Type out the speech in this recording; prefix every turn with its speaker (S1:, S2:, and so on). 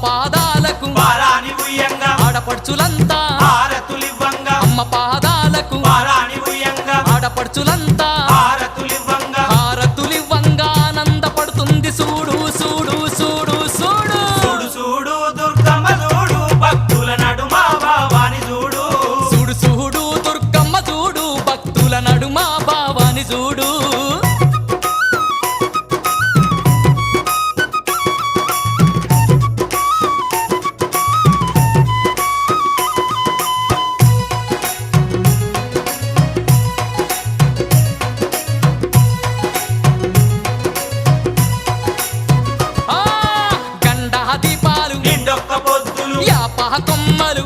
S1: పాదాలకు
S2: పారాని ఉయ్యంగా
S1: ఆడపడుచులంతా
S2: హారతులివ్వంగా
S1: అమ్మ పాదాలకు
S2: పారాని ఉయ్యంగా
S1: ఆడపడుచులంతా
S2: హారతులివ్వంగా
S1: హారతులివ్వంగా ఆనందపడుతుంది చూడు చూడు చూడు చూడు
S2: చూడు చూడు దుర్గమ్మ చూడు భక్తుల నడుమ భావాని చూడు
S1: చూడు చూడు దుర్గమ్మ చూడు భక్తుల నడుమ భావాని చూడు ఆ గండా దీపాలు
S2: నిండొక్క పొద్దులు
S1: యాప కొమ్మలు